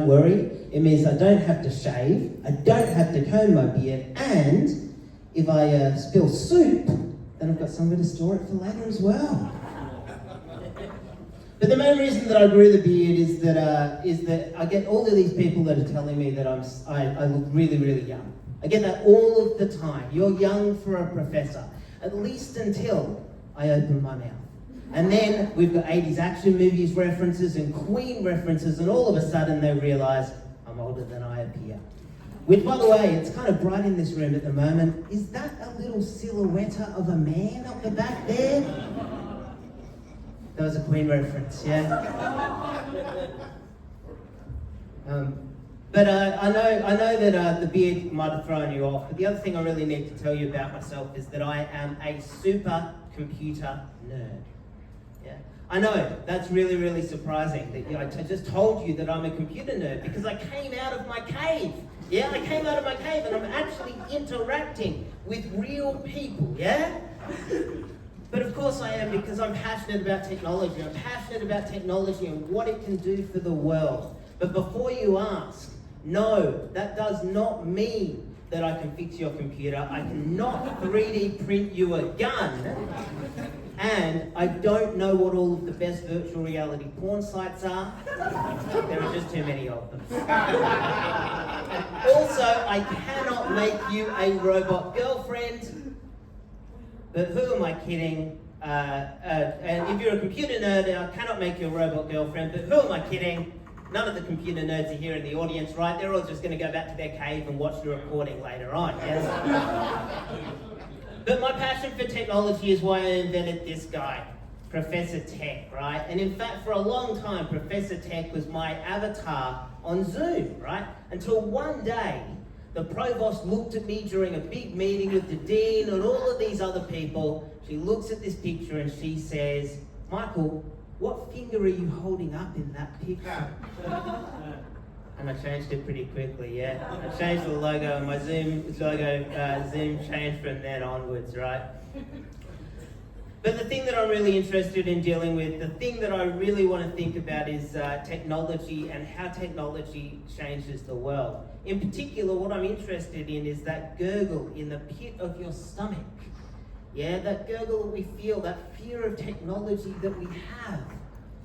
don't worry. It means I don't have to shave, I don't have to comb my beard, and if I spill soup, then I've got somewhere to store it for later as well. But the main reason that I grew the beard is that I get all of these people that are telling me that I look really, really young. I get that all of the time. You're young for a professor, at least until I open my mouth. And then we've got 80s action movies references and Queen references, and all of a sudden they realise I'm older than I appear. Which, by the way, it's kind of bright in this room at the moment. Is that a little silhouette of a man up the back there? That was a Queen reference, yeah? But I know that the beard might have thrown you off, but the other thing I really need to tell you about myself is that I am a super computer nerd. Yeah? I know, that's really, really surprising that I just told you that I'm a computer nerd because I came out of my cave. Yeah, I came out of my cave and I'm actually interacting with real people, yeah? But of course I am, because I'm passionate about technology. I'm passionate about technology and what it can do for the world. But before you ask, no, that does not mean that I can fix your computer. I cannot 3D print you a gun. And I don't know what all of the best virtual reality porn sites are. There are just too many of them. Also, I cannot make you a robot girlfriend. But who am I kidding? And if you're a computer nerd, I cannot make you a robot girlfriend, but who am I kidding? None of the computer nerds are here in the audience, right? They're all just going to go back to their cave and watch the recording later on, yes? But my passion for technology is why I invented this guy, Professor Tech, right? And in fact, for a long time, Professor Tech was my avatar on Zoom, right? Until one day, the provost looked at me during a big meeting with the dean and all of these other people. She looks at this picture and she says, "Michael, what finger are you holding up in that picture?" And I changed it pretty quickly, yeah. I changed the logo, and my Zoom changed from then onwards, right? But the thing that I'm really interested in dealing with, the thing that I really want to think about is technology and how technology changes the world. In particular, what I'm interested in is that gurgle in the pit of your stomach. Yeah, that gurgle that we feel, that fear of technology that we have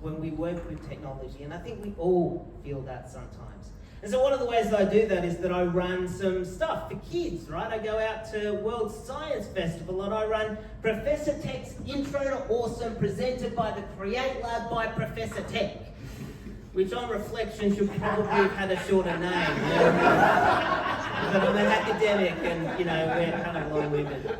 when we work with technology. And I think we all feel that sometimes. And so one of the ways that I do that is that I run some stuff for kids, right? I go out to World Science Festival and I run Professor Tech's Intro to Awesome, presented by the Create Lab by Professor Tech, which on reflection should probably have had a shorter name. But I'm an academic and, we're kind of long-winded.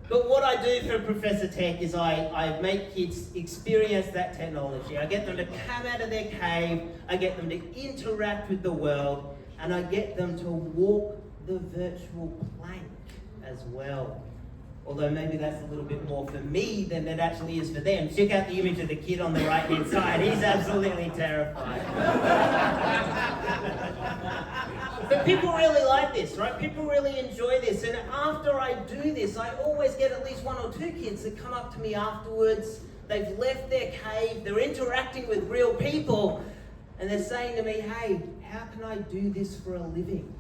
But what I do for Professor Tech is I make kids experience that technology. I get them to come out of their cave, I get them to interact with the world, and I get them to walk the virtual plank as well. Although maybe that's a little bit more for me than it actually is for them. Check out the image of the kid on the right-hand side. He's absolutely terrified. But people really like this, right? People really enjoy this. And after I do this, I always get at least one or two kids that come up to me afterwards. They've left their cave, they're interacting with real people, and they're saying to me, "Hey, how can I do this for a living?"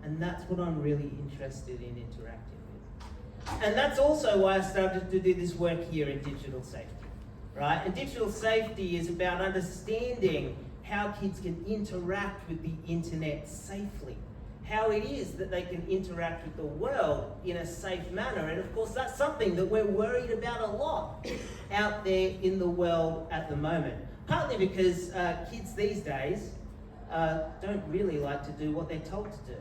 And that's what I'm really interested in interacting with. And that's also why I started to do this work here in digital safety, right? And digital safety is about understanding how kids can interact with the internet safely, how it is that they can interact with the world in a safe manner. And of course, that's something that we're worried about a lot out there in the world at the moment. Partly because kids these days don't really like to do what they're told to do.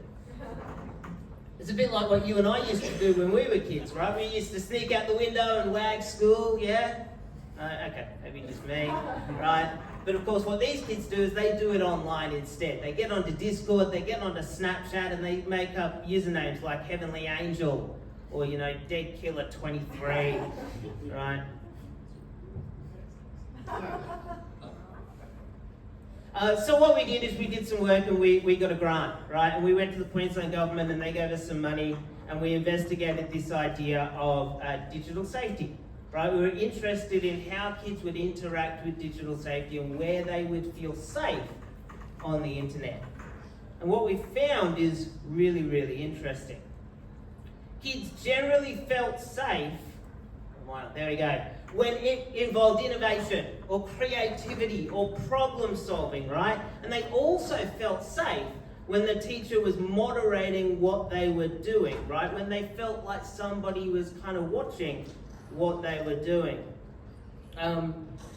It's a bit like what you and I used to do when we were kids, right? We used to sneak out the window and wag school, yeah? Okay, maybe just me, right? But of course, what these kids do is they do it online instead. They get onto Discord, they get onto Snapchat, and they make up usernames like Heavenly Angel or, Dead Killer 23, right? So what we did is we did some work and we got a grant, right? And we went to the Queensland government and they gave us some money and we investigated this idea of digital safety. Right, we were interested in how kids would interact with digital safety and where they would feel safe on the internet. And what we found is really, really interesting. Kids generally felt safe, there we go, when it involved innovation or creativity or problem solving, right? And they also felt safe when the teacher was moderating what they were doing, right? When they felt like somebody was kind of watching what they were doing.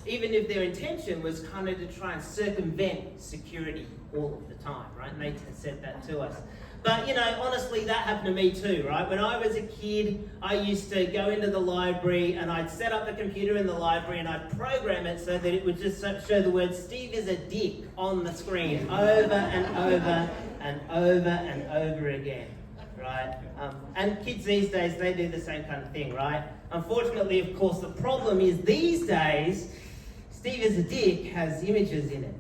Even if their intention was kind of to try and circumvent security all of the time, right? And they said that to us. But, honestly, that happened to me too, right? When I was a kid, I used to go into the library and I'd set up the computer in the library and I'd program it so that it would just show the word "Steve is a dick" on the screen over and over and over and over again, right? And kids these days, they do the same kind of thing, right? Unfortunately, of course, the problem is these days, "Steve is a dick" has images in it.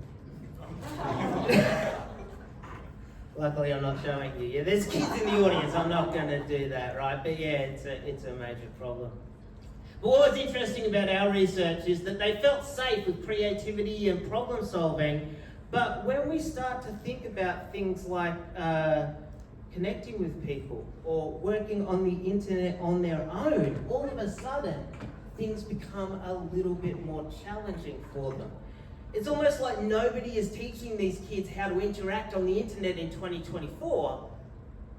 Luckily, I'm not showing you. Yeah, there's kids in the audience. I'm not going to do that, right? But yeah, it's a major problem. But what was interesting about our research is that they felt safe with creativity and problem solving. But when we start to think about things like connecting with people or working on the internet on their own, all of a sudden, things become a little bit more challenging for them. It's almost like nobody is teaching these kids how to interact on the internet in 2024.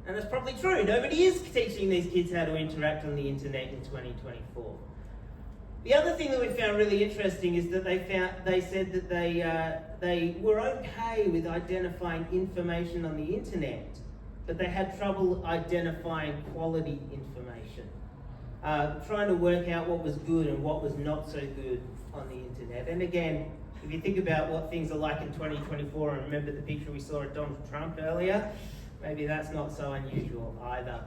And that's probably true. Nobody is teaching these kids how to interact on the internet in 2024. The other thing that we found really interesting is that they said that they were okay with identifying information on the internet, but they had trouble identifying quality information. Trying to work out what was good and what was not so good on the internet. And again, if you think about what things are like in 2024, and remember the picture we saw of Donald Trump earlier, maybe that's not so unusual either.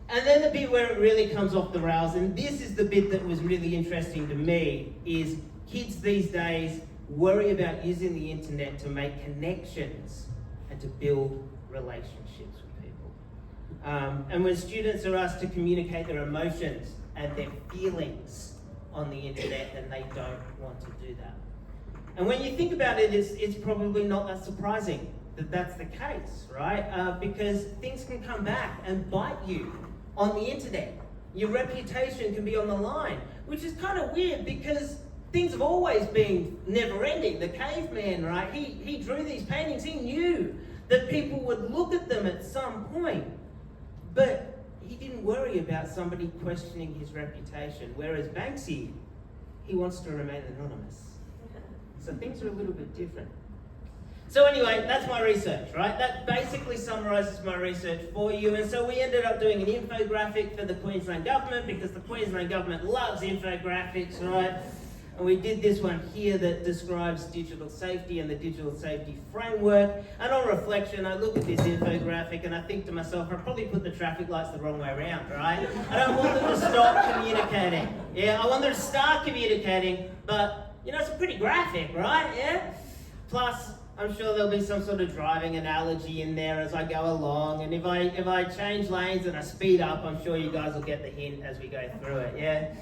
And then the bit where it really comes off the rails, and this is the bit that was really interesting to me, is kids these days worry about using the internet to make connections and to build relationships with people. And when students are asked to communicate their emotions and their feelings on the internet, then they don't want to do that. And when you think about it, it's probably not that surprising that that's the case, right? Because things can come back and bite you on the internet. Your reputation can be on the line, which is kind of weird because things have always been never-ending. The caveman, right? He drew these paintings. He knew that people would look at them at some point, but he didn't worry about somebody questioning his reputation, whereas Banksy, he wants to remain anonymous. So things are a little bit different. So anyway, that's my research, right? That basically summarizes my research for you. And so we ended up doing an infographic for the Queensland government because the Queensland government loves infographics, right? And we did this one here that describes digital safety and the digital safety framework. And on reflection, I look at this infographic and I think to myself, I probably put the traffic lights the wrong way around, right? I don't want them to stop communicating. Yeah, I want them to start communicating, but, it's a pretty graphic, right? Yeah? Plus, I'm sure there'll be some sort of driving analogy in there as I go along. And if I change lanes and I speed up, I'm sure you guys will get the hint as we go through it, yeah?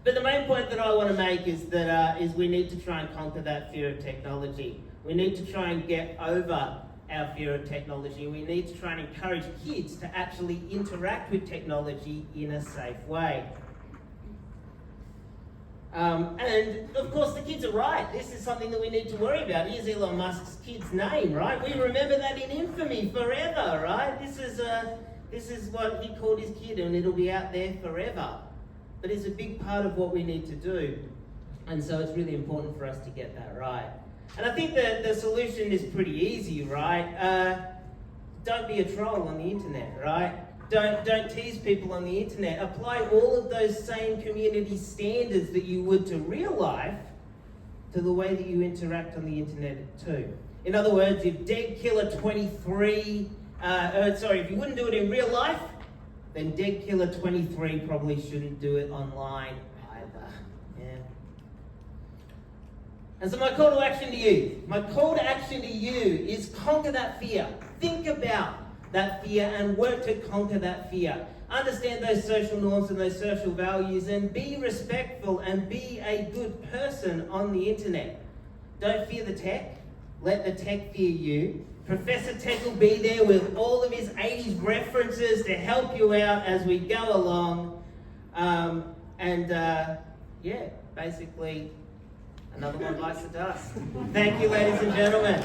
But the main point that I want to make is that we need to try and conquer that fear of technology. We need to try and get over our fear of technology. We need to try and encourage kids to actually interact with technology in a safe way. And of course the kids are right. This is something that we need to worry about. Here's Elon Musk's kid's name, right? We remember that in infamy forever, right? This is what he called his kid, and it'll be out there forever. But it's a big part of what we need to do. And so it's really important for us to get that right. And I think that the solution is pretty easy, right? Don't be a troll on the internet, right? Don't tease people on the internet. Apply all of those same community standards that you would to real life to the way that you interact on the internet too. In other words, if Dead Killer 23, if you wouldn't do it in real life, then Dead Killer 23 probably shouldn't do it online either. Yeah. And so my call to action to you is conquer that fear. Think about that fear and work to conquer that fear. Understand those social norms and those social values and be respectful and be a good person on the internet. don't fear the tech. Let the tech fear you. Professor Tech will be there with all of his 80s references to help you out as we go along. Yeah, basically, another one bites the dust. Thank you, ladies and gentlemen.